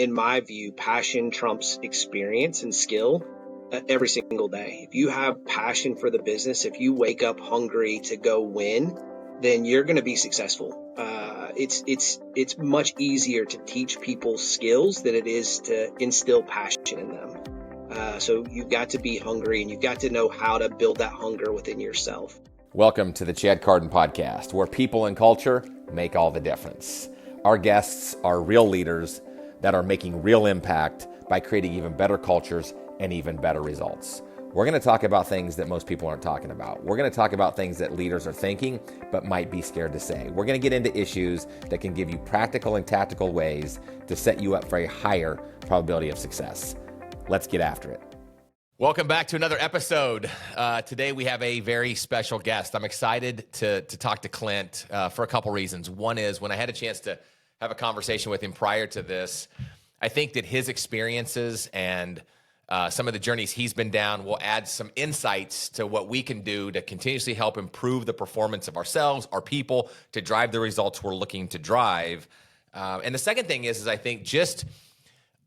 in my view, passion trumps experience and skill every single day. If you have passion for the business, if you wake up hungry to go win, then you're going to be successful. It's much easier to teach people skills than it is to instill passion in them. So you've got to be hungry, and you've got to know how to build that hunger within yourself. Welcome to the Chad Carden Podcast, where people and culture make all the difference. Our guests are real leaders that are making real impact by creating even better cultures and even better results. We're going to talk about things that most people aren't talking about. We're going to talk about things that leaders are thinking but might be scared to say. We're going to get into issues that can give you practical and tactical ways to set you up for a higher probability of success. Let's get after it. Welcome back to another episode. Today we have a very special guest. I'm excited to talk to Clint for a couple reasons. One is when I had a chance to have a conversation with him prior to this, I think that his experiences and some of the journeys he's been down will add some insights to what we can do to continuously help improve the performance of ourselves, our people, to drive the results we're looking to drive. And the second thing is I think just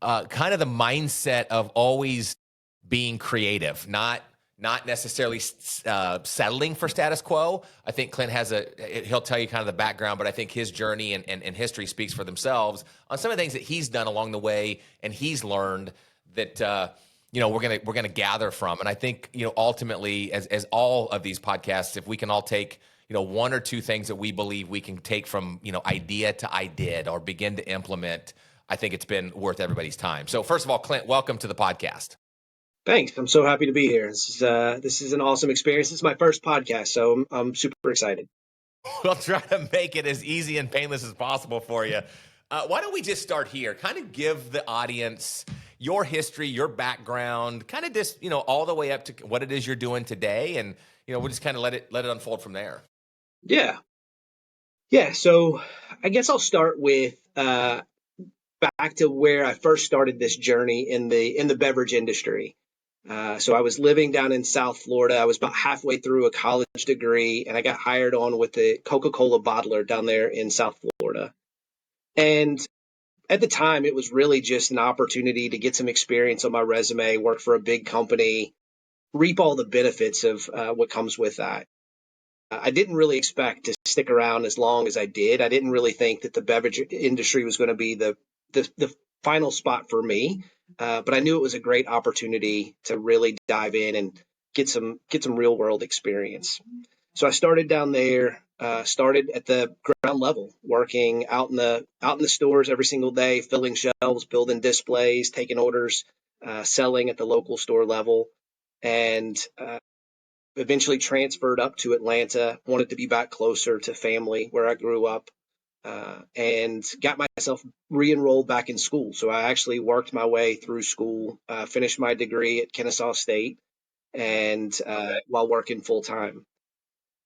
kind of the mindset of always being creative, not necessarily settling for status quo. I think Clint has he'll tell you kind of the background, but I think his journey and history speaks for themselves on some of the things that he's done along the way and he's learned that we're gonna gather from. And I think ultimately, as all of these podcasts, if we can all take one or two things that we believe we can take from idea to I did or begin to implement, I think it's been worth everybody's time. So first of all, Clint, welcome to the podcast. Thanks. I'm so happy to be here. This is an awesome experience. This is my first podcast, so I'm super excited. We'll try to make it as easy and painless as possible for you. Why don't we just start here? Kind of give the audience your history, your background, kind of just, all the way up to what it is you're doing today. And, we'll just kind of let it unfold from there. Yeah. So I guess I'll start with back to where I first started this journey in the beverage industry. So I was living down in South Florida. I was about halfway through a college degree, and I got hired on with the Coca-Cola bottler down there in South Florida. And at the time, it was really just an opportunity to get some experience on my resume, work for a big company, reap all the benefits of what comes with that. I didn't really expect to stick around as long as I did. I didn't really think that the beverage industry was going to be the final spot for me. But I knew it was a great opportunity to really dive in and get some real world experience. So I started down there, started at the ground level, working out in the stores every single day, filling shelves, building displays, taking orders, selling at the local store level, and eventually transferred up to Atlanta. Wanted to be back closer to family where I grew up. And got myself re-enrolled back in school. So I actually worked my way through school, finished my degree at Kennesaw State, and while working full time.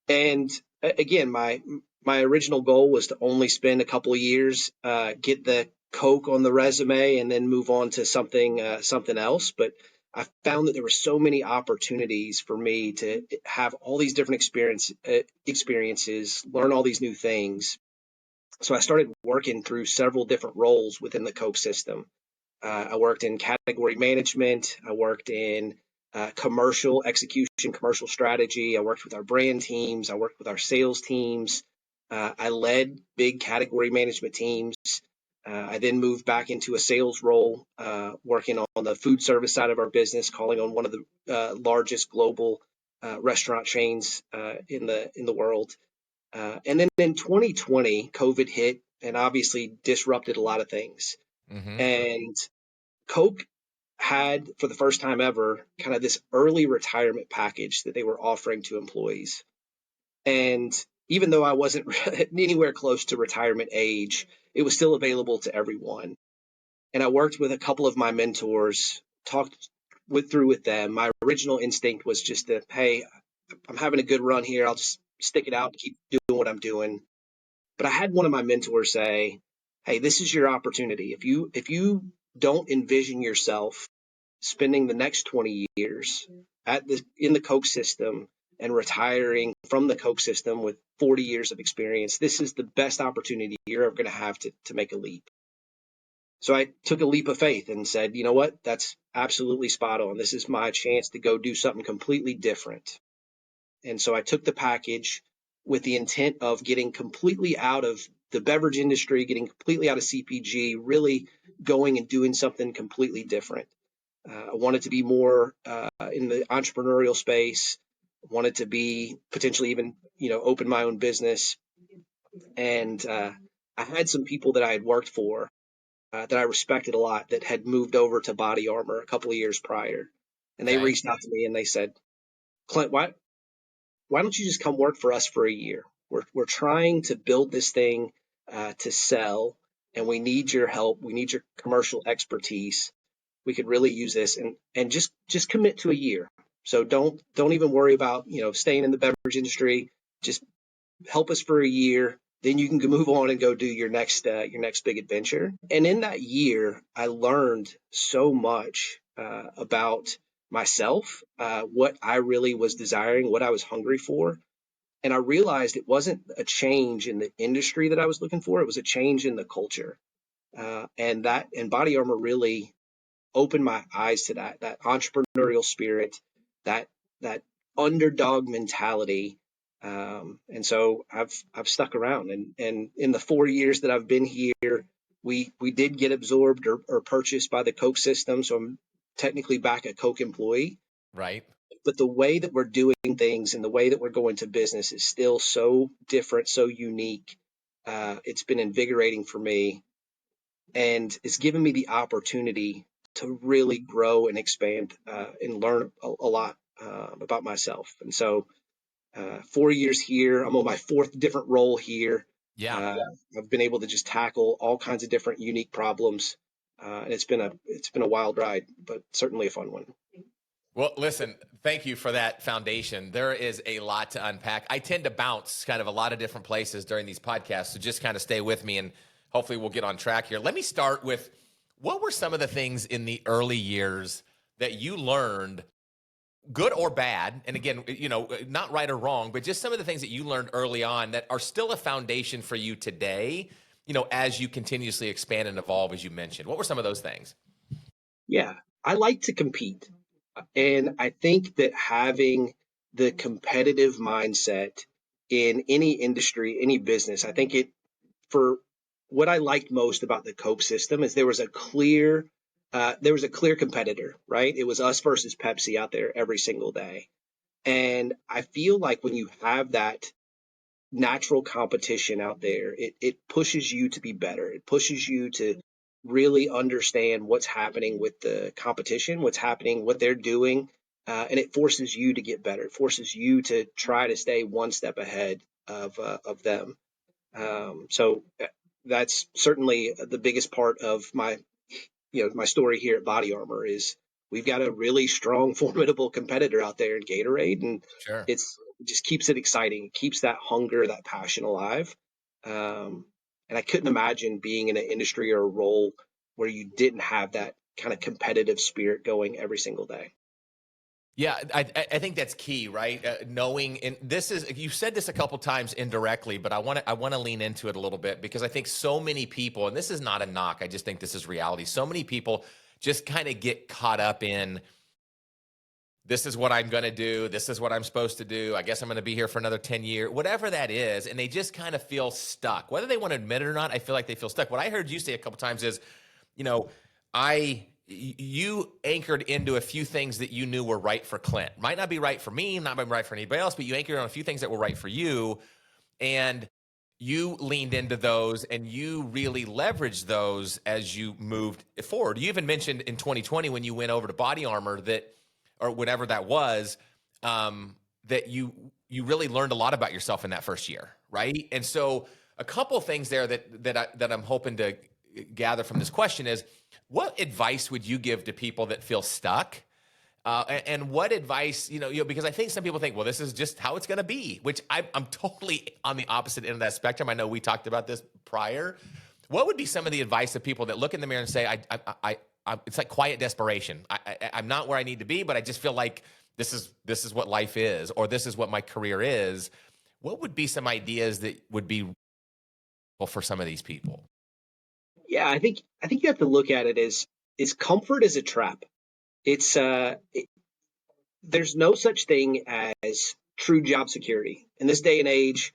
And again, my original goal was to only spend a couple of years, get the Coke on the resume, and then move on to something else. But I found that there were so many opportunities for me to have all these different experiences, learn all these new things. So I started working through several different roles within the Coke system. I worked in category management. I worked in commercial execution, commercial strategy. I worked with our brand teams. I worked with our sales teams. I led big category management teams. I then moved back into a sales role, working on the food service side of our business, calling on one of the largest global restaurant chains in the world. And then in 2020, COVID hit and obviously disrupted a lot of things. Mm-hmm. And Coke had, for the first time ever, kind of this early retirement package that they were offering to employees. And even though I wasn't anywhere close to retirement age, it was still available to everyone. And I worked with a couple of my mentors, talked through with them. My original instinct was just to, hey, I'm having a good run here. I'll just stick it out and keep doing what I'm doing. But I had one of my mentors say, hey, this is your opportunity. If you don't envision yourself spending the next 20 years in the Coke system and retiring from the Coke system with 40 years of experience, this is the best opportunity you're ever going to have to make a leap. So I took a leap of faith and said, you know what? That's absolutely spot on. This is my chance to go do something completely different. And so I took the package with the intent of getting completely out of the beverage industry, getting completely out of CPG, really going and doing something completely different. I wanted to be more in the entrepreneurial space. Wanted to be potentially even, open my own business. And I had some people that I had worked for that I respected a lot that had moved over to Body Armor a couple of years prior. And they Okay. reached out to me and they said, Clint, why don't you just come work for us for a year? We're trying to build this thing to sell, and we need your help. We need your commercial expertise. We could really use this, and just commit to a year. So don't even worry about staying in the beverage industry. Just help us for a year. Then you can move on and go do your next big adventure. And in that year, I learned so much about myself, what I really was desiring, what I was hungry for. And I realized it wasn't a change in the industry that I was looking for. It was a change in the culture. And Body Armor really opened my eyes to that entrepreneurial spirit, that that underdog mentality. And so I've stuck around, and in the 4 years that I've been here, we did get absorbed or purchased by the Coke system. So I'm technically back a Coke employee, Right. but the way that we're doing things and the way that we're going to business is still so different, so unique. It's been invigorating for me, and it's given me the opportunity to really grow and expand and learn a lot about myself. And so 4 years here, I'm on my fourth different role here. Yeah. Uh, I've been able to just tackle all kinds of different unique problems, and it's been a wild ride, but certainly a fun one. Well, listen, thank you for that foundation. There is a lot to unpack. I tend to bounce kind of a lot of different places during these podcasts, so just kind of stay with me and hopefully we'll get on track here. Let me start with, what were some of the things in the early years that you learned, good or bad? And again, not right or wrong, but just some of the things that you learned early on that are still a foundation for you today, as you continuously expand and evolve, as you mentioned. What were some of those things? Yeah, I like to compete. And I think that having the competitive mindset in any industry, any business, I think for what I liked most about the Coke system is there was a clear competitor, right? It was us versus Pepsi out there every single day. And I feel like when you have that natural competition out there, it pushes you to be better. It pushes you to really understand what's happening with the competition, what's happening, what they're doing, and it forces you to get better. It forces you to try to stay one step ahead of them. So that's certainly the biggest part of my story here at Body Armor is we've got a really strong, formidable competitor out there in Gatorade, and Sure. it just keeps it exciting. It keeps that hunger, that passion alive. Um, and I couldn't imagine being in an industry or a role where you didn't have that kind of competitive spirit going every single day. Yeah, I think that's key, right? Knowing, and this is, you said this a couple times indirectly, but I want to lean into it a little bit, because I think so many people, and this is not a knock, I just think this is reality. So many people just kind of get caught up in, this is what I'm going to do, this is what I'm supposed to do, I guess I'm going to be here for another 10 years, whatever that is, and they just kind of feel stuck. Whether they want to admit it or not, I feel like they feel stuck. What I heard you say a couple times is, you know, you anchored into a few things that you knew were right for Clint. Might not be right for me, not be right for anybody else, but you anchored on a few things that were right for you, and you leaned into those and you really leveraged those as you moved forward. You even mentioned in 2020 when you went over to Body Armor that, or whatever that was, that you really learned a lot about yourself in that first year, right? And so a couple things there that I'm hoping to gather from this question is, what advice would you give to people that feel stuck? And what advice, because I think some people think, well, this is just how it's going to be, which I'm totally on the opposite end of that spectrum. I know we talked about this prior. What would be some of the advice of people that look in the mirror and say, it's like quiet desperation. I'm not where I need to be, but I just feel like this is what life is, or this is what my career is. What would be some ideas that would be, well, for some of these people? Yeah, I think you have to look at it as is comfort is a trap. It's there's no such thing as true job security. In this day and age,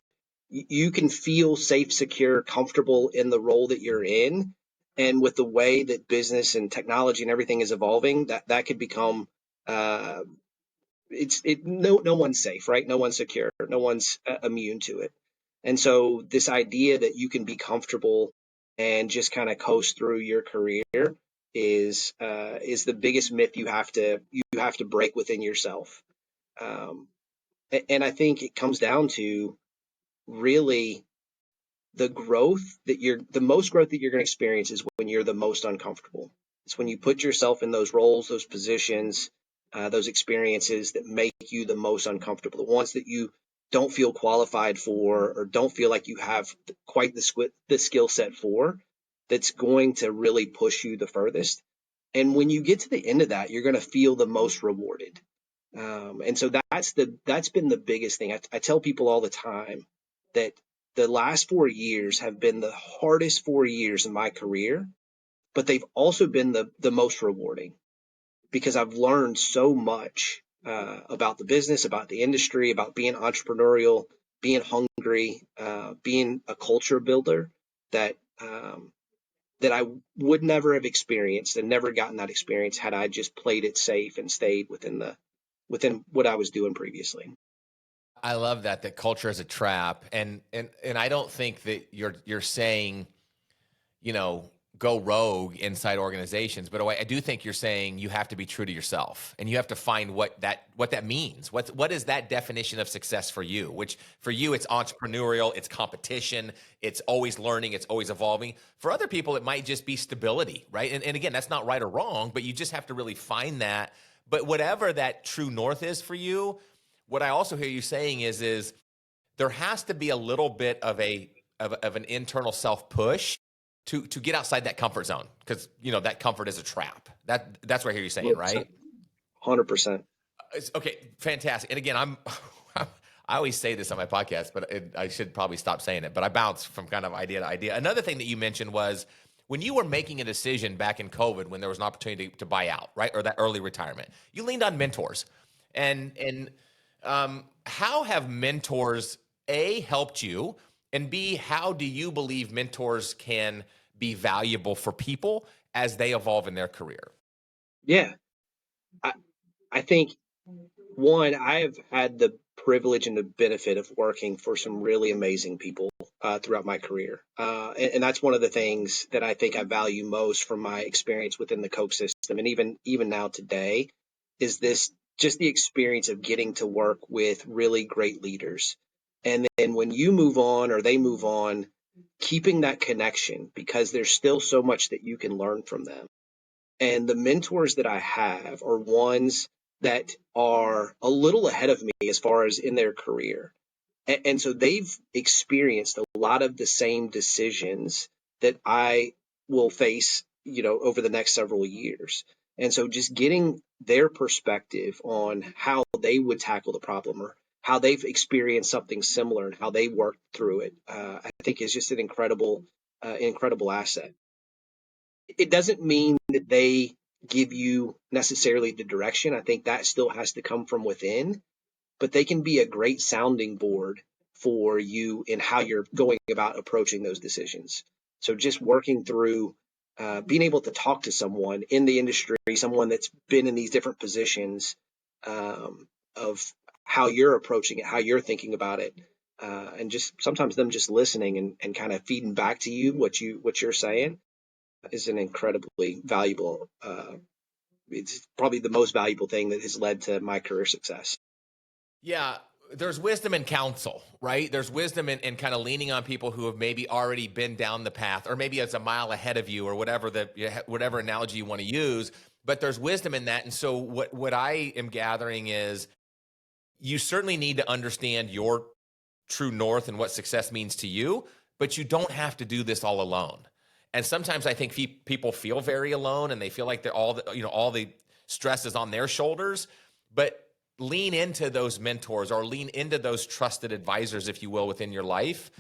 you can feel safe, secure, comfortable in the role that you're in. And with the way that business and technology and everything is evolving, that could become uh, no one's safe, right? No one's secure, no one's immune to it. And so this idea that you can be comfortable and just kind of coast through your career is the biggest myth you have to break within yourself. Um, and I think it comes down to really the most growth that you're going to experience is when you're the most uncomfortable. It's when you put yourself in those roles, those positions, those experiences that make you the most uncomfortable, the ones that you don't feel qualified for or don't feel like you have quite the skill set for, that's going to really push you the furthest. And when you get to the end of that, you're going to feel the most rewarded. And so that's been the biggest thing. I tell people all the time that the last 4 years have been the hardest 4 years in my career, but they've also been the most rewarding because I've learned so much about the business, about the industry, about being entrepreneurial, being hungry, being a culture builder that that I would never have experienced and never gotten that experience had I just played it safe and stayed within what I was doing previously. I love that culture is a trap, and I don't think that you're saying, go rogue inside organizations, but I do think you're saying you have to be true to yourself, and you have to find what that means. What is that definition of success for you? Which for you, it's entrepreneurial, it's competition, it's always learning, it's always evolving. For other people, it might just be stability, right? And again, that's not right or wrong, but you just have to really find that. But whatever that true north is for you, what I also hear you saying is there has to be a little bit of an internal self push to get outside that comfort zone, because that comfort is a trap. That's what I hear you saying, right? 100%. Okay, fantastic. And again, I always say this on my podcast, but I should probably stop saying it. But I bounce from kind of idea to idea. Another thing that you mentioned was when you were making a decision back in COVID, when there was an opportunity to buy out, right, or that early retirement, you leaned on mentors, and how have mentors A, helped you, and B, how do you believe mentors can be valuable for people as they evolve in their career? Yeah. I, I think one, I have had the privilege and the benefit of working for some really amazing people throughout my career. And that's one of the things that I think I value most from my experience within the Coke system. And even now today is this just the experience of getting to work with really great leaders. And then when you move on or they move on, keeping that connection because there's still so much that you can learn from them. And the mentors that I have are ones that are a little ahead of me as far as in their career. And so they've experienced a lot of the same decisions that I will face, over the next several years. And so just getting their perspective on how they would tackle the problem or how they've experienced something similar and how they worked through it, I think is just an incredible asset. It doesn't mean that they give you necessarily the direction. I think that still has to come from within, but they can be a great sounding board for you in how you're going about approaching those decisions. So just working through being able to talk to someone in the industry, someone that's been in these different positions, of how you're approaching it, how you're thinking about it, and just sometimes them just listening and kind of feeding back to you what you're saying is an incredibly valuable. It's probably the most valuable thing that has led to my career success. Yeah, there's wisdom in counsel, right? There's wisdom in kind of leaning on people who have maybe already been down the path, or maybe it's a mile ahead of you, or whatever analogy you want to use. But there's wisdom in that. And so what I am gathering is you certainly need to understand your true north and what success means to you, but you don't have to do this all alone. And sometimes I think people feel very alone, and they feel like they're all the stress is on their shoulders. But lean into those mentors, or lean into those trusted advisors, if you will, within your life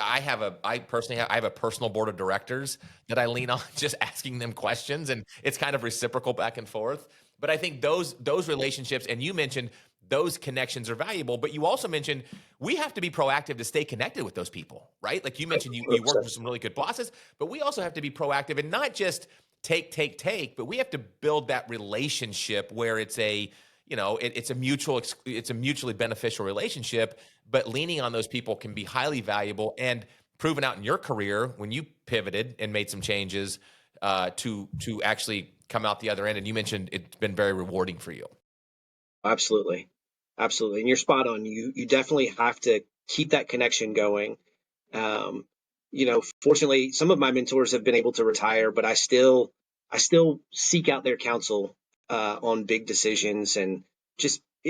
I personally have a personal board of directors that I lean on just asking them questions, and it's kind of reciprocal back and forth. But I think those relationships, and you mentioned those connections are valuable, but you also mentioned we have to be proactive to stay connected with those people, right? Like you mentioned, you work with some really good bosses, but we also have to be proactive and not just take, but we have to build that relationship where it's a, it's a mutually beneficial relationship, but leaning on those people can be highly valuable and proven out in your career when you pivoted and made some changes to actually come out the other end. And you mentioned it's been very rewarding for you. Absolutely. Absolutely. And you're spot on. You definitely have to keep that connection going. Um, Fortunately, some of my mentors have been able to retire, but I still seek out their counsel on big decisions, and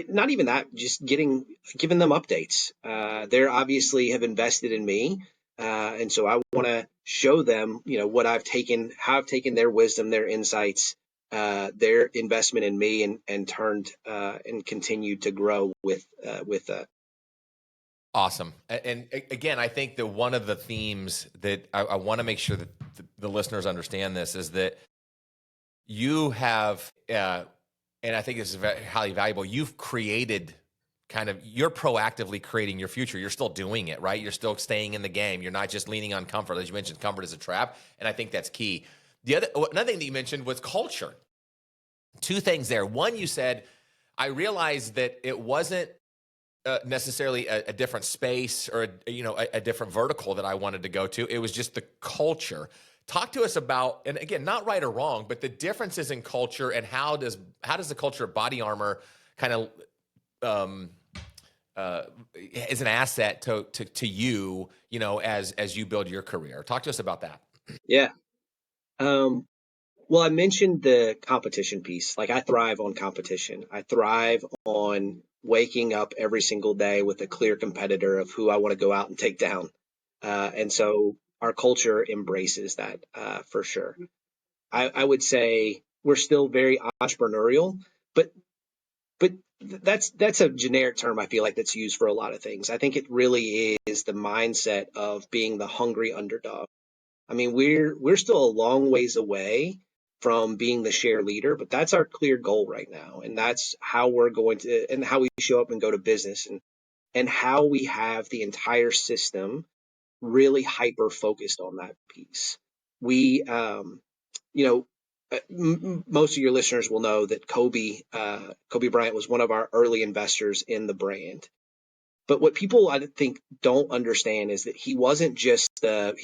not even that, just giving them updates. They're obviously have invested in me, and so I want to show them, what I've taken, how I've taken their wisdom, their insights, their investment in me, and turned and continued to grow with that. Awesome. And again, I think that one of the themes that I want to make sure that the listeners understand this is that you have, and I think this is very highly valuable. You've created you're proactively creating your future. You're still doing it, right? You're still staying in the game. You're not just leaning on comfort. As you mentioned, comfort is a trap. And I think that's key. Another thing that you mentioned was culture. Two things there. One, you said, I realized that it wasn't necessarily a different space or a different vertical that I wanted to go to. It was just the culture. Talk to us about, and again, not right or wrong, but the differences in culture, and how does the culture of Body Armor kind of is an asset to you, as you build your career. Talk to us about that. Yeah. Well, I mentioned the competition piece. Like, I thrive on competition. I thrive on waking up every single day with a clear competitor of who I want to go out and take down. And so our culture embraces that for sure. I would say we're still very entrepreneurial, but but that's a generic term, I feel like, that's used for a lot of things. I think it really is the mindset of being the hungry underdog. I mean, we're still a long ways away from being the share leader, but that's our clear goal right now. And that's how we're going to, and how we show up and go to business, and how we have the entire system really hyper focused on that piece. We, you know, Most of your listeners will know that Kobe Bryant was one of our early investors in the brand. But what people, I think, don't understand is that he wasn't just a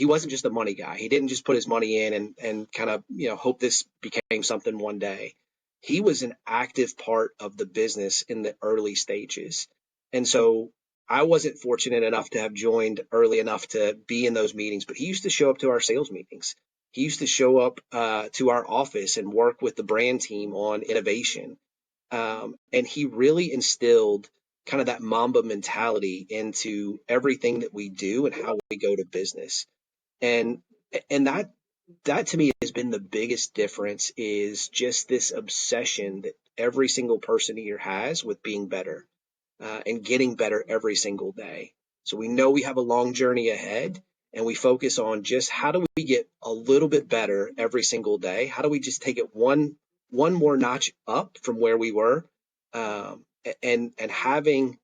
money guy. He didn't just put his money in and kind of, hope this became something one day. He was an active part of the business in the early stages. And so I wasn't fortunate enough to have joined early enough to be in those meetings, but he used to show up to our sales meetings. He used to show up to our office and work with the brand team on innovation. And he really instilled kind of that Mamba mentality into everything that we do and how we go to business. And that to me has been the biggest difference, is just this obsession that every single person here has with being better, and getting better every single day. So we know we have a long journey ahead, and we focus on just how do we get a little bit better every single day? How do we just take it one more notch up from where we were? And having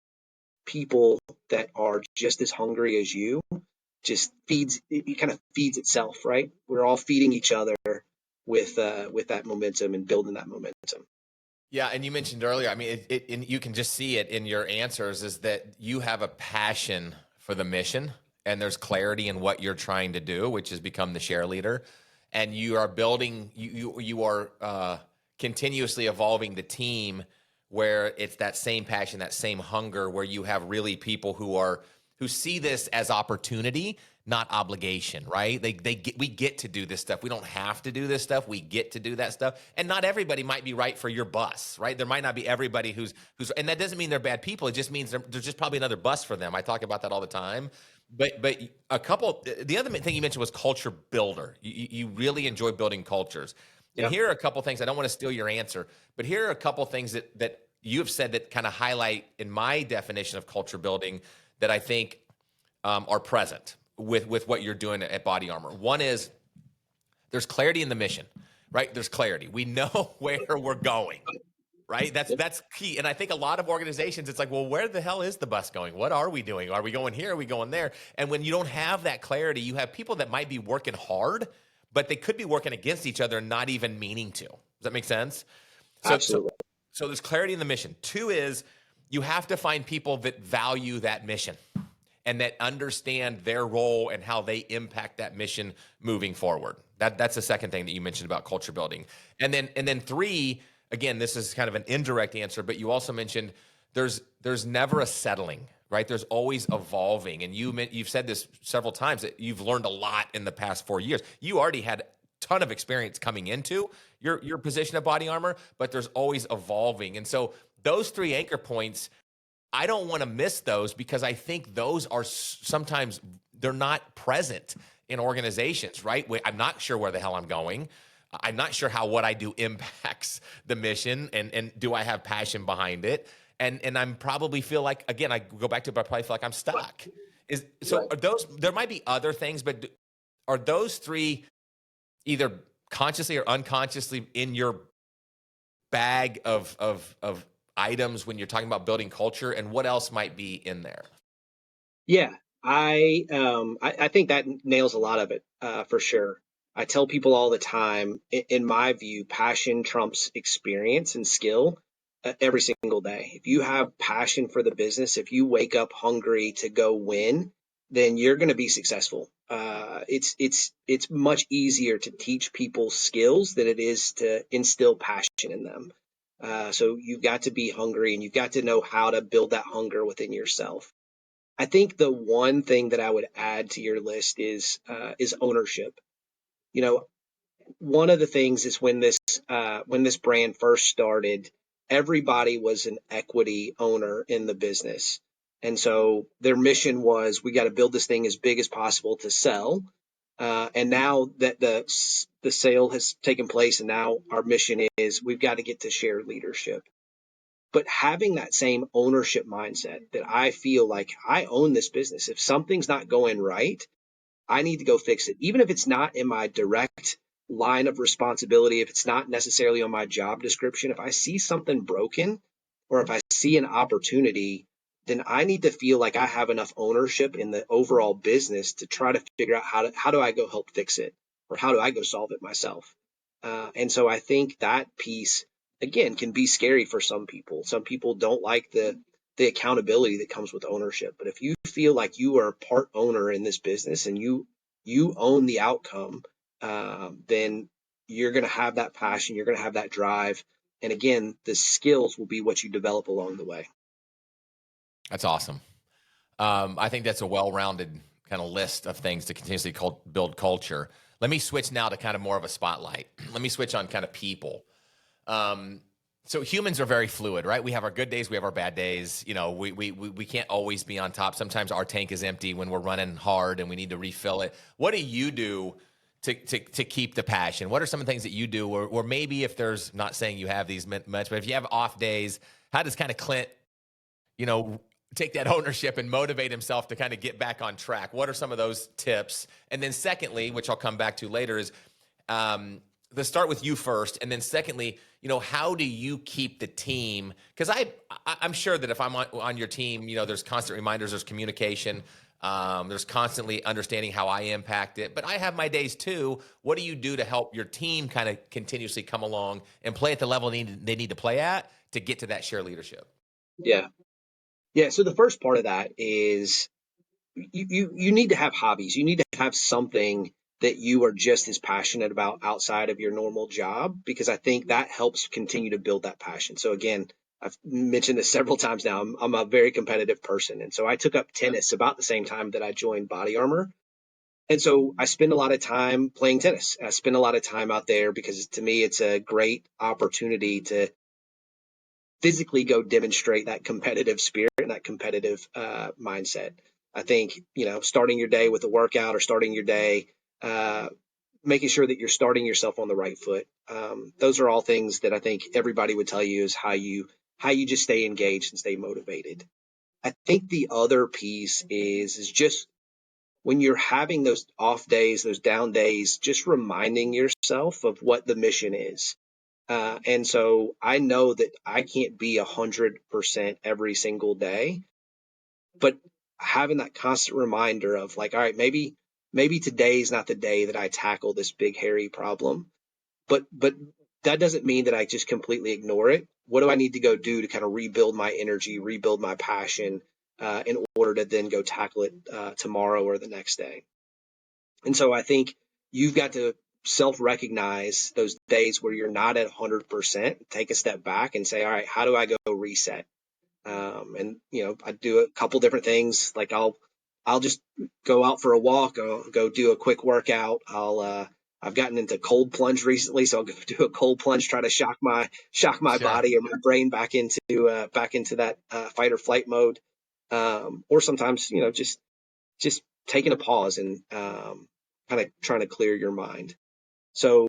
people that are just as hungry as you just kind of feeds itself, right? We're all feeding each other with that momentum and building that momentum. Yeah, and you mentioned earlier, I mean, and you can just see it in your answers, is that you have a passion for the mission, and there's clarity in what you're trying to do, which is become the share leader, and you are building, you are continuously evolving the team, where it's that same passion, that same hunger, where you have really people who see this as opportunity, not obligation, right? We get to do this stuff. We don't have to do this stuff. We get to do that stuff. And not everybody might be right for your bus, right? There might not be everybody who's, and that doesn't mean they're bad people. It just means there's just probably another bus for them. I talk about that all the time. But the other thing you mentioned was culture builder. You really enjoy building cultures. And Yep. here are a couple things. I don't want to steal your answer, but here are a couple things that you have said that kind of highlight in my definition of culture building that I think are present. with what you're doing at Body Armor. One is there's clarity in the mission, right? There's clarity. We know where we're going, right? That's key. And I think a lot of organizations, it's like, well, where the hell is the bus going? What are we doing? Are we going here? Are we going there? And when you don't have that clarity, you have people that might be working hard, but they could be working against each other and not even meaning to. Does that make sense? Absolutely. So there's clarity in the mission. Two is you have to find people that value that mission and that understand their role and how they impact that mission moving forward. That's the second thing that you mentioned about culture building. And then three, again, this is kind of an indirect answer, but you also mentioned there's never a settling, right? There's always evolving. And you've said this several times that you've learned a lot in the past 4 years. You already had a ton of experience coming into your position at Body Armor, but there's always evolving. And so those three anchor points, I don't want to miss those because I think those are sometimes they're not present in organizations, right? I'm not sure where the hell I'm going. I'm not sure how what I do impacts the mission and do I have passion behind it? And I'm probably feel like, again, I go back to it, but I probably feel like I'm stuck. Are those, there might be other things, but are those three either consciously or unconsciously in your bag of items when you're talking about building culture, and what else might be in there? Yeah, I think that nails a lot of it, for sure. I tell people all the time, in my view, passion trumps experience and skill every single day. If you have passion for the business, if you wake up hungry to go win, then you're going to be successful. It's much easier to teach people skills than it is to instill passion in them. So you've got to be hungry and you've got to know how to build that hunger within yourself. I think the one thing that I would add to your list is ownership. You know, one of the things is when this brand first started, everybody was an equity owner in the business, and so their mission was we got to build this thing as big as possible to sell. And now that the sale has taken place, and now our mission is we've got to get to shared leadership. But having that same ownership mindset that I feel like I own this business. If something's not going right, I need to go fix it. Even if it's not in my direct line of responsibility, if it's not necessarily on my job description, if I see something broken or if I see an opportunity, then I need to feel like I have enough ownership in the overall business to try to figure out how do I go help fix it, or how do I go solve it myself. And so I think that piece again can be scary for some people. Some people don't like the accountability that comes with ownership. But if you feel like you are part owner in this business and you own the outcome, then you're going to have that passion, you're going to have that drive, and again, the skills will be what you develop along the way. That's awesome. I think that's a well-rounded kind of list of things to continuously build culture. Let me switch now to kind of more of a spotlight. Let me switch on kind of people. So humans are very fluid, right? We have our good days, we have our bad days. You know, we can't always be on top. Sometimes our tank is empty when we're running hard and we need to refill it. What do you do to keep the passion? What are some of the things that you do, or maybe if there's, not saying you have these much, but if you have off days, how does kind of Clint, take that ownership and motivate himself to kind of get back on track? What are some of those tips? And then secondly, which I'll come back to later, is let's start with you first. And then secondly, how do you keep the team? Because I'm sure that if I'm on your team, there's constant reminders, there's communication, there's constantly understanding how I impact it. But I have my days too. What do you do to help your team kind of continuously come along and play at the level they need to play at to get to that shared leadership? Yeah. Yeah. So the first part of that is you need to have hobbies. You need to have something that you are just as passionate about outside of your normal job, because I think that helps continue to build that passion. So again, I've mentioned this several times now. I'm a very competitive person. And so I took up tennis about the same time that I joined Body Armor. And so I spend a lot of time playing tennis. I spend a lot of time out there because to me, it's a great opportunity to physically go demonstrate that competitive spirit and that competitive mindset. I think, starting your day with a workout or starting your day, making sure that you're starting yourself on the right foot. Those are all things that I think everybody would tell you is how you just stay engaged and stay motivated. I think the other piece is just when you're having those off days, those down days, just reminding yourself of what the mission is. And so I know that I can't be 100% every single day, but having that constant reminder of like, all right, maybe today's not the day that I tackle this big hairy problem, but that doesn't mean that I just completely ignore it. What do I need to go do to kind of rebuild my energy, rebuild my passion, in order to then go tackle it tomorrow or the next day? And so I think you've got to self-recognize those days where you're not at 100%, take a step back and say, all right, how do I go reset? And I do a couple different things. Like I'll just go out for a walk. I'll go do a quick workout. I've gotten into cold plunge recently, so I'll go do a cold plunge, try to shock my Sure. body or my brain back into that fight or flight mode. Or sometimes, just taking a pause and kind of trying to clear your mind. So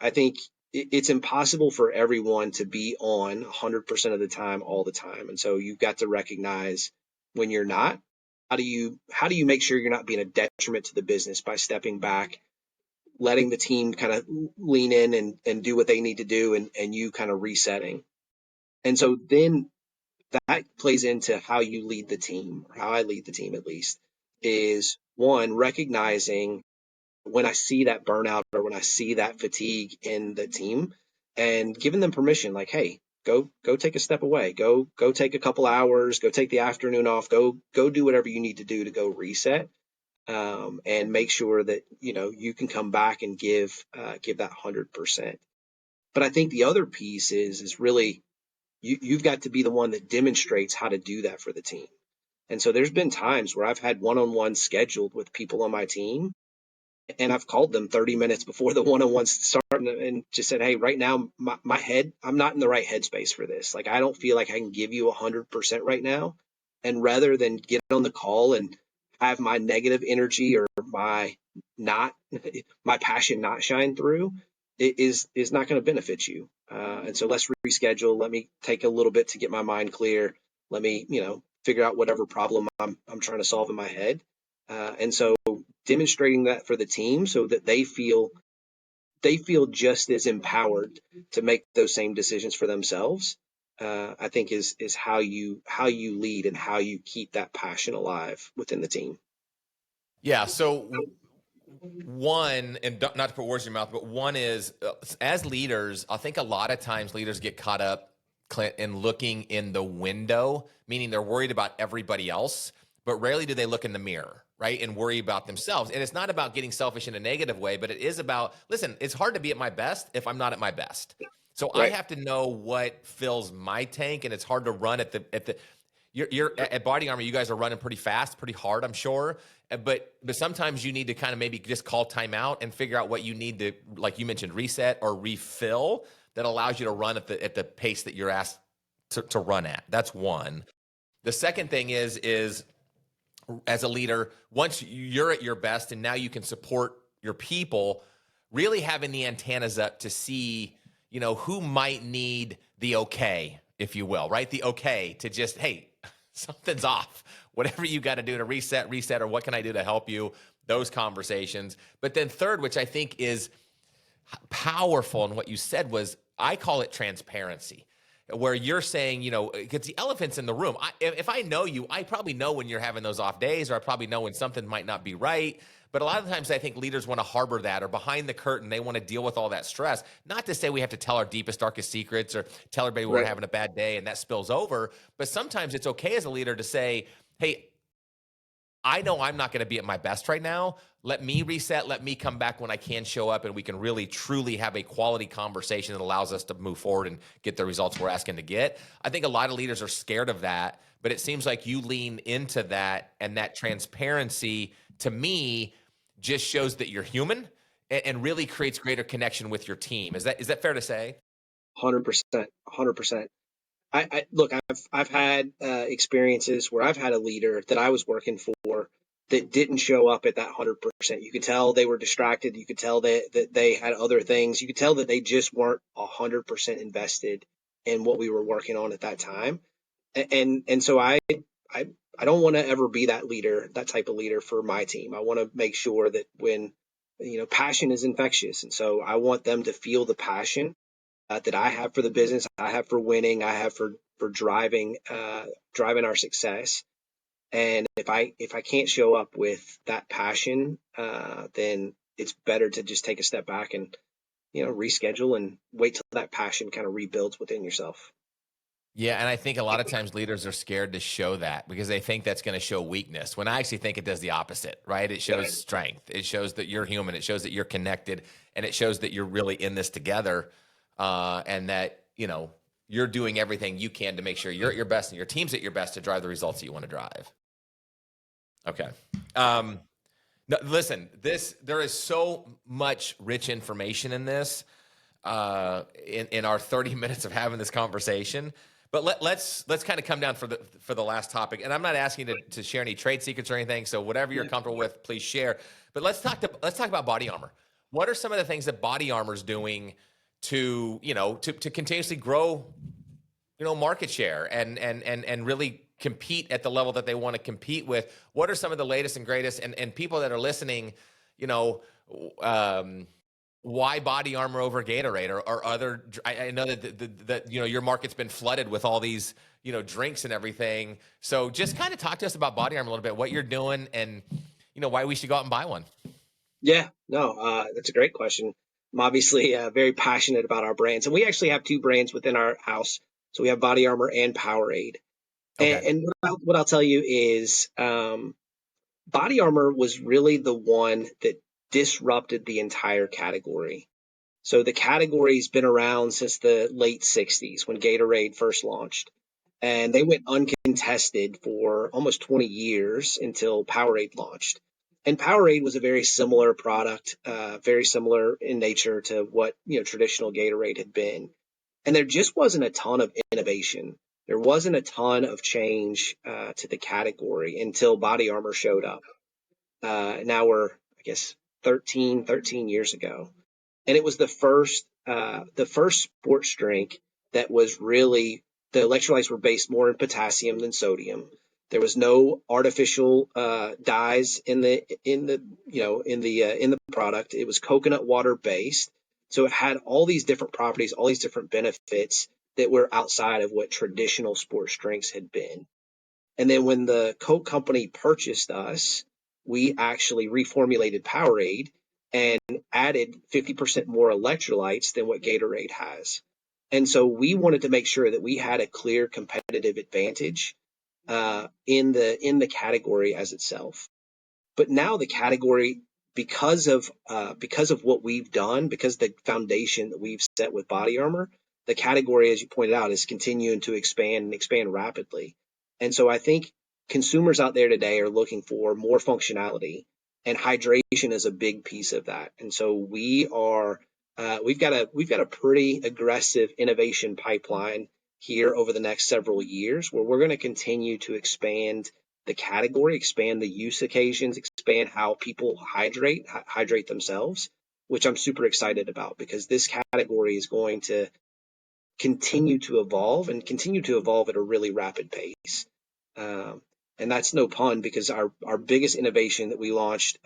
I think it's impossible for everyone to be on 100% of the time, all the time. And so you've got to recognize when you're not. How do you make sure you're not being a detriment to the business by stepping back, letting the team kind of lean in and do what they need to do, and you kind of resetting. And so then that plays into how you lead the team, or how I lead the team at least, is one, recognizing when I see that burnout or when I see that fatigue in the team, and giving them permission, like, hey, go take a step away, go take a couple hours, go take the afternoon off, go do whatever you need to do to go reset, and make sure that you can come back and give that 100%. But I think the other piece is really you've got to be the one that demonstrates how to do that for the team. And so there's been times where I've had one-on-ones scheduled with people on my team, and I've called them 30 minutes before the one-on-ones start and just said, hey, right now, my head, I'm not in the right headspace for this. Like, I don't feel like I can give you 100% right now. And rather than get on the call and have my negative energy or my not, my passion not shine through, it is not going to benefit you. And so let's reschedule. Let me take a little bit to get my mind clear. Let me, figure out whatever problem I'm trying to solve in my head. And so demonstrating that for the team so that they feel just as empowered to make those same decisions for themselves, I think is how you lead and how you keep that passion alive within the team. Yeah. So one, and not to put words in your mouth, but one is as leaders, I think a lot of times leaders get caught up, Clint, in looking in the window, meaning they're worried about everybody else, but rarely do they look in the mirror, right? And worry about themselves. And it's not about getting selfish in a negative way, but it is about, listen, it's hard to be at my best if I'm not at my best. So I Right. have to know what fills my tank, and it's hard to run at the you're at Body Armor. You guys are running pretty fast, pretty hard, I'm sure. But sometimes you need to kind of maybe just call timeout and figure out what you need to, like you mentioned, reset or refill that allows you to run at the pace that you're asked to run at. That's one. The second thing is as a leader, once you're at your best and now you can support your people, really having the antennas up to see, who might need the okay, if you will, right? The okay to just, hey, something's off. Whatever you got to do to reset, or what can I do to help you? Those conversations. But then third, which I think is powerful in what you said, was I call it transparency, where you're saying, because the elephant's in the room. If I know you, I probably know when you're having those off days, or I probably know when something might not be right. But a lot of times I think leaders want to harbor that, or behind the curtain, they want to deal with all that stress. Not to say we have to tell our deepest, darkest secrets or tell everybody we're Right. having a bad day and that spills over. But sometimes it's okay as a leader to say, hey, I know I'm not going to be at my best right now. Let me reset. Let me come back when I can show up, and we can really, truly have a quality conversation that allows us to move forward and get the results we're asking to get. I think a lot of leaders are scared of that, but it seems like you lean into that, and that transparency, to me, just shows that you're human and really creates greater connection with your team. Is that fair to say? 100%. 100%. I look, I've had experiences where I've had a leader that I was working for that didn't show up at that 100%. You could tell they were distracted. You could tell that they had other things. You could tell that they just weren't 100% invested in what we were working on at that time. And so I I don't want to ever be that leader, that type of leader for my team. I want to make sure that when, passion is infectious. And so I want them to feel the passion that I have for the business, I have for winning, I have for driving our success. And if I can't show up with that passion, then it's better to just take a step back and reschedule and wait till that passion kind of rebuilds within yourself. Yeah, and I think a lot of times leaders are scared to show that because they think that's going to show weakness. When I actually think it does the opposite, right? It shows strength. It shows that you're human. It shows that you're connected, and it shows that you're really in this together, and that you're doing everything you can to make sure you're at your best and your team's at your best to drive the results that you want to drive. Okay. No, listen, there is so much rich information in this, in our 30 minutes of having this conversation. But let's kind of come down for the last topic. And I'm not asking you to share any trade secrets or anything. So whatever you're comfortable with, please share. But let's talk about Body Armor. What are some of the things that Body Armor is doing to continuously grow, market share and really compete at the level that they want to compete with? What are some of the latest and greatest, and people that are listening, why Body Armor over Gatorade or other? I know that your market's been flooded with all these drinks and everything. So just kind of talk to us about Body Armor a little bit, what you're doing, and why we should go out and buy one. Yeah, no, that's a great question. I'm obviously very passionate about our brands, and we actually have two brands within our house. So we have Body Armor and Powerade. Okay. And what I'll tell you is, Body Armor was really the one that disrupted the entire category. So the category's been around since the late 60s when Gatorade first launched. And they went uncontested for almost 20 years until Powerade launched. And Powerade was a very similar product, very similar in nature to what traditional Gatorade had been. And there just wasn't a ton of innovation. There wasn't a ton of change to the category until Body Armor showed up. Now we're, I guess, 13 years ago. And it was the first sports drink that was really, the electrolytes were based more in potassium than sodium. There was no artificial dyes in the product. It was coconut water based, so it had all these different properties, all these different benefits that were outside of what traditional sports drinks had been. And then when the Coke company purchased us, we actually reformulated Powerade and added 50% more electrolytes than what Gatorade has. And so we wanted to make sure that we had a clear competitive advantage in the category as itself. But now the category, because of what we've done, because the foundation that we've set with Body Armor, the category, as you pointed out, is continuing to expand and expand rapidly. And so I think consumers out there today are looking for more functionality, and hydration is a big piece of that. And so we've got a pretty aggressive innovation pipeline here over the next several years, where we're going to continue to expand the category, expand the use occasions, expand how people hydrate themselves, which I'm super excited about, because this category is going to continue to evolve and continue to evolve at a really rapid pace. And that's no pun, because our biggest innovation that we launched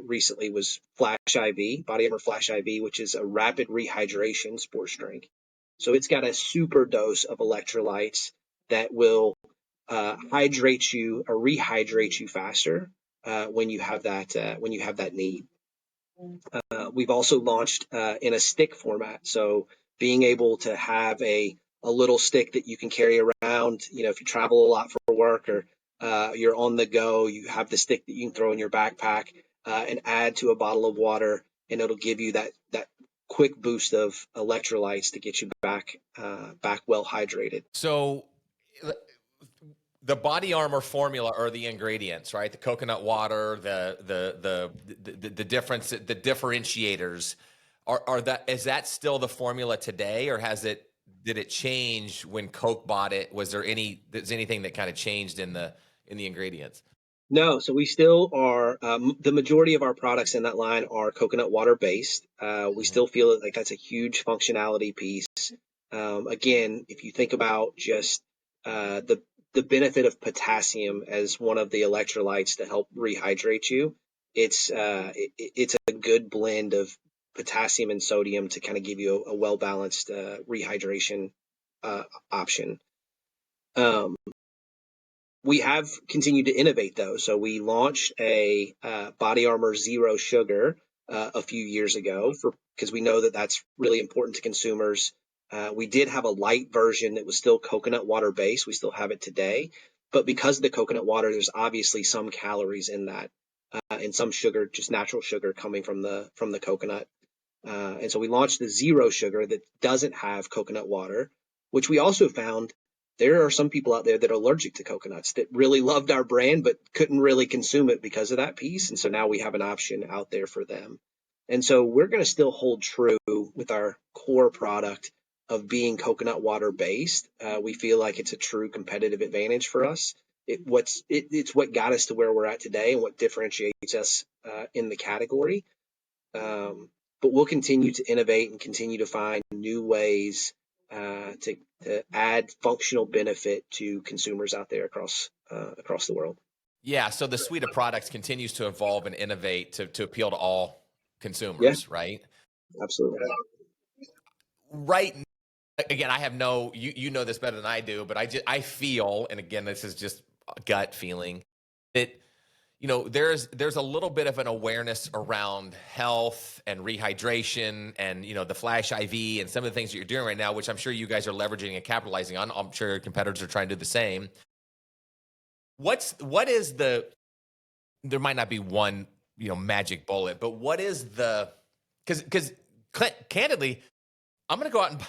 recently was Flash IV, Body Armor Flash IV, which is a rapid rehydration sports drink. So it's got a super dose of electrolytes that will hydrate you or rehydrate you faster when you have that need. We've also launched in a stick format, so being able to have a little stick that you can carry around. If you travel a lot for work, or you're on the go, you have the stick that you can throw in your backpack and add to a bottle of water, and it'll give you that quick boost of electrolytes to get you back well hydrated. So the Body Armor formula are the ingredients, right? The coconut water, the difference, the differentiators is that still the formula today, or did it change when Coke bought it? Was there anything that kind of changed in the ingredients? No, so we still are. The majority of our products in that line are coconut water based. We still feel like that's a huge functionality piece. Again, if you think about just the the benefit of potassium as one of the electrolytes to help rehydrate you. It's a good blend of potassium and sodium to kind of give you a well-balanced rehydration option. We have continued to innovate though. So we launched a BODYARMOR Zero Sugar a few years ago because we know that that's really important to consumers. We did have a light version that was still coconut water based. We still have it today, but because of the coconut water, there's obviously some calories in that, and some sugar, just natural sugar coming from the coconut. And so we launched the Zero Sugar that doesn't have coconut water, which we also found there are some people out there that are allergic to coconuts that really loved our brand but couldn't really consume it because of that piece. And so now we have an option out there for them. And so we're going to still hold true with our core product of being coconut water based. We feel like it's a true competitive advantage for us. It's what got us to where we're at today and what differentiates us in the category. But we'll continue to innovate and continue to find new ways to add functional benefit to consumers out there across the world. Yeah, so the suite of products continues to evolve and innovate to appeal to all consumers, Yeah, right? absolutely. Right. Again, I have no, you know this better than I do, but I feel, and again, this is just a gut feeling, that there's a little bit of an awareness around health and rehydration and the Flash IV and some of the things that you're doing right now, which I'm sure you guys are leveraging and capitalizing on. I'm sure your competitors are trying to do the same. What is there might not be one magic bullet, but what is because candidly, I'm going to go out and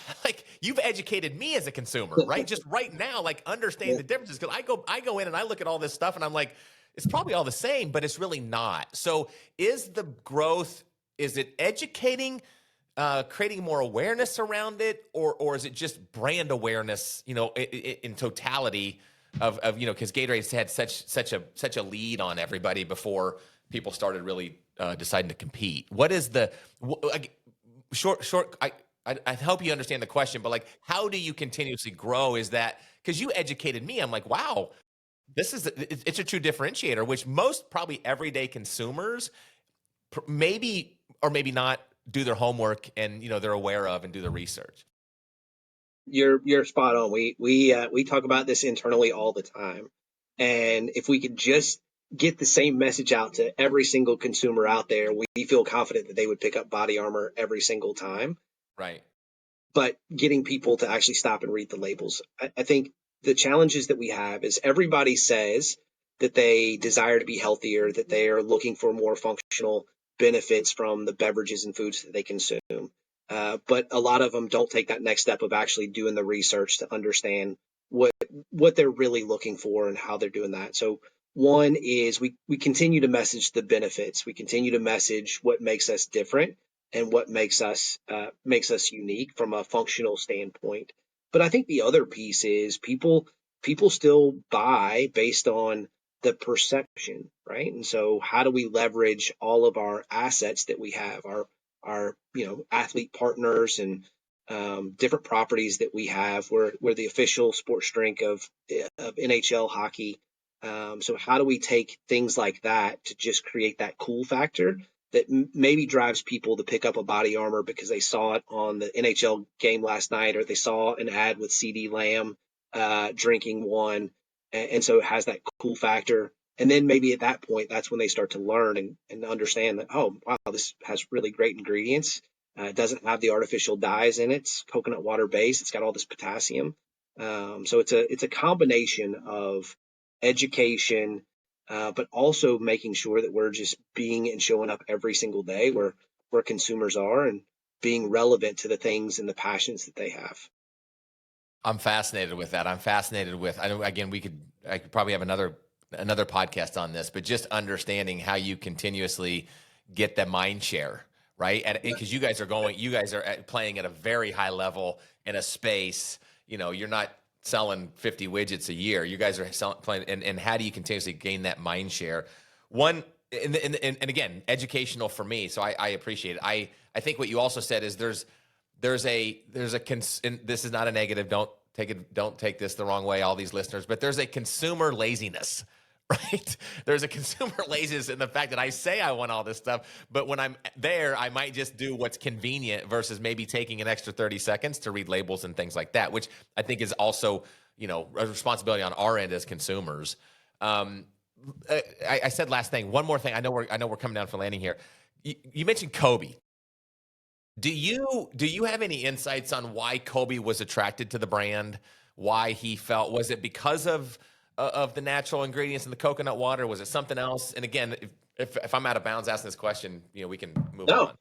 you've educated me as a consumer, right? Just right now, understanding the differences. Because I go in and I look at all this stuff and I'm like, it's probably all the same, but it's really not. So is the growth, is it educating, creating more awareness around it, or is it just brand awareness, in totality of because Gatorade's had such a lead on everybody before people started really deciding to compete. What is the short? I hope you understand the question, but how do you continuously grow? Is that because you educated me? I'm like, wow, it's a true differentiator, which most probably everyday consumers maybe or maybe not do their homework and they're aware of and do the research. You're spot on. We talk about this internally all the time, and if we could just get the same message out to every single consumer out there, we feel confident that they would pick up BODYARMOR every single time. Right. But getting people to actually stop and read the labels. I think the challenges that we have is everybody says that they desire to be healthier, that they are looking for more functional benefits from the beverages and foods that they consume. But a lot of them don't take that next step of actually doing the research to understand what they're really looking for and how they're doing that. So one is we continue to message the benefits. We continue to message what makes us different and what makes us unique from a functional standpoint. But I think the other piece is people still buy based on the perception, right? And so how do we leverage all of our assets that we have, our athlete partners and different properties that we have? We're the official sports drink of NHL hockey. So how do we take things like that to just create that cool factor that maybe drives people to pick up a BODYARMOR because they saw it on the NHL game last night, or they saw an ad with CD Lamb drinking one, and so it has that cool factor. And then maybe at that point, that's when they start to learn and understand that, oh, wow, this has really great ingredients. It doesn't have the artificial dyes in it. It's coconut water based. It's got all this potassium. So it's a combination of education, but also making sure that we're just being and showing up every single day where consumers are and being relevant to the things and the passions that they have. I'm fascinated with that. I'm fascinated with, I know, again, I could probably have another podcast on this, but just understanding how you continuously get the mind share, right? Because you guys are playing at a very high level in a space, you're not selling 50 widgets a year. You guys are playing, and how do you continuously gain that mind share? One, and again, educational for me, so I appreciate it. I think what you also said is and this is not a negative. Don't don't take this the wrong way, all these listeners, but there's a consumer laziness, right? There's a consumer laziness in the fact that I say I want all this stuff, but when I'm there, I might just do what's convenient versus maybe taking an extra 30 seconds to read labels and things like that, which I think is also, a responsibility on our end as consumers. I said last thing, one more thing. I know we're coming down for landing here. You mentioned Kobe. Do you have any insights on why Kobe was attracted to the brand? Why he felt, was it because of the natural ingredients in the coconut water? Was it something else? And again, if I'm out of bounds asking this question, we can move No, on.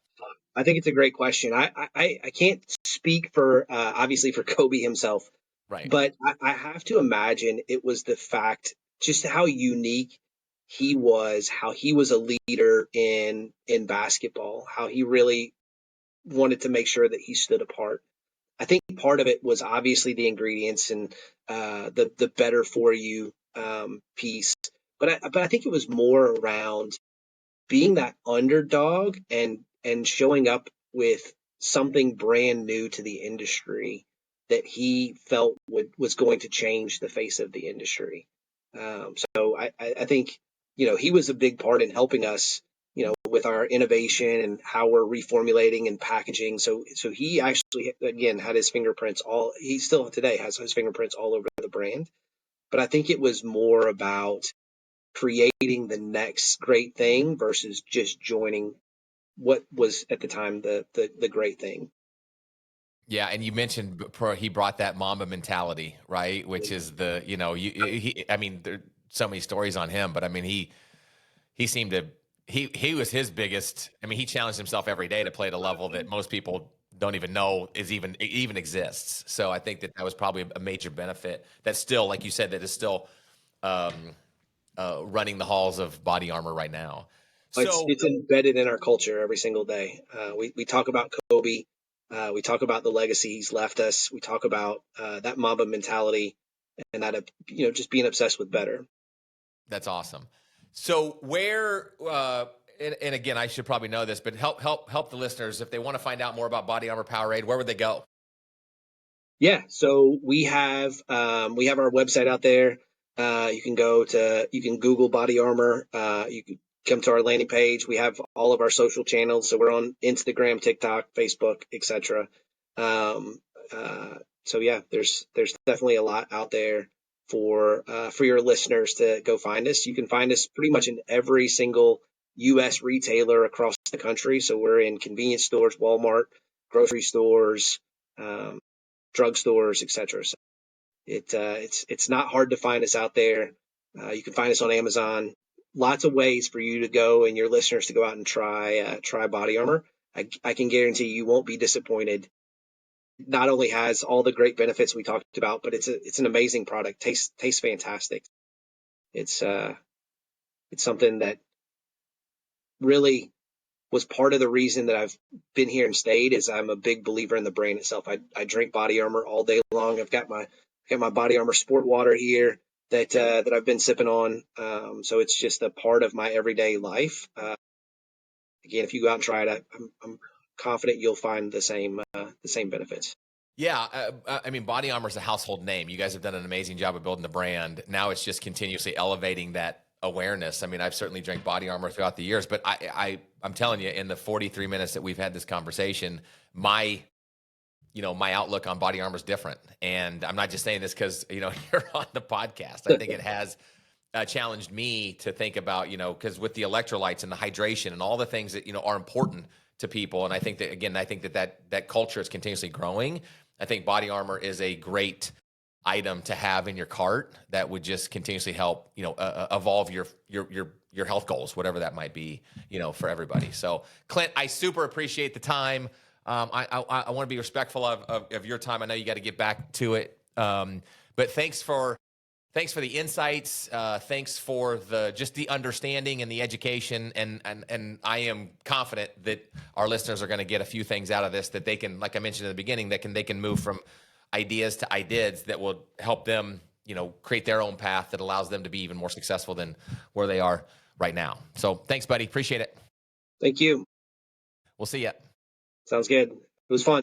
I think it's a great question. I can't speak for obviously for Kobe himself, Right. but I have to imagine it was the fact just how unique he was, how he was a leader in basketball, how he really wanted to make sure that he stood apart. I think part of it was obviously the ingredients and the better for you piece, but I think it was more around being that underdog and showing up with something brand new to the industry that he felt was going to change the face of the industry. So I think he was a big part in helping us with our innovation and how we're reformulating and packaging. So he actually again had his fingerprints all. He still today has his fingerprints all over the brand. But I think it was more about creating the next great thing versus just joining what was at the time the great thing. Yeah, and you mentioned he brought that Mamba mentality, right? Which is I mean, there's so many stories on him, but I mean, he seemed to he was his biggest. I mean, he challenged himself every day to play at a level that most people don't even know is even exists. So I think that was probably a major benefit. That still, like you said, that is still running the halls of Body Armor right now. So It's embedded in our culture every single day. We talk about Kobe. We talk about the legacy he's left us. We talk about that Mamba mentality and that just being obsessed with better. that's awesome. So where and again, I should probably know this, but help the listeners if they want to find out more about Body Armor Powerade. Where would they go? Yeah, so we have our website out there. You can Google Body Armor. You can come to our landing page. We have all of our social channels, so we're on Instagram, TikTok, Facebook, etc. Um, so yeah, there's definitely a lot out there for your listeners to go find us. You can find us pretty much in every single U.S. retailer across the country. So we're in convenience stores, Walmart, grocery stores. Drugstores, etc. So it's not hard to find us out there. You can find us on Amazon. Lots of ways for you to go and your listeners to go out and try Body Armor. I can guarantee you won't be disappointed. It not only has all the great benefits we talked about, but it's an amazing product. Tastes fantastic. It's something that really was part of the reason that I've been here and stayed. Is I'm a big believer in the brand itself. I drink Body Armor all day long. I've got my Body Armor sport water here that I've been sipping on. So it's just a part of my everyday life. Again, if you go out and try it, I'm confident you'll find the same benefits. Yeah, I mean, Body Armor is a household name. You guys have done an amazing job of building the brand. Now it's just continuously elevating that awareness. I mean, I've certainly drank Body Armor throughout the years, but I'm telling you, in the 43 minutes that we've had this conversation, my outlook on Body Armor is different. And I'm not just saying this because, you're on the podcast. I think it has challenged me to think about, because with the electrolytes and the hydration and all the things that, are important to people. And I think that, again, that culture is continuously growing. I think Body Armor is a great item to have in your cart that would just continuously help, evolve your health goals, whatever that might be, for everybody. So Clint, I super appreciate the time. I want to be respectful of your time. I know you got to get back to it. But thanks for the insights. Thanks for the understanding and the education. And I am confident that our listeners are going to get a few things out of this that they can, like I mentioned in the beginning, they can move from ideas to ideas that will help them, create their own path that allows them to be even more successful than where they are right now. So thanks, buddy. Appreciate it. Thank you. We'll see you. Sounds good. It was fun.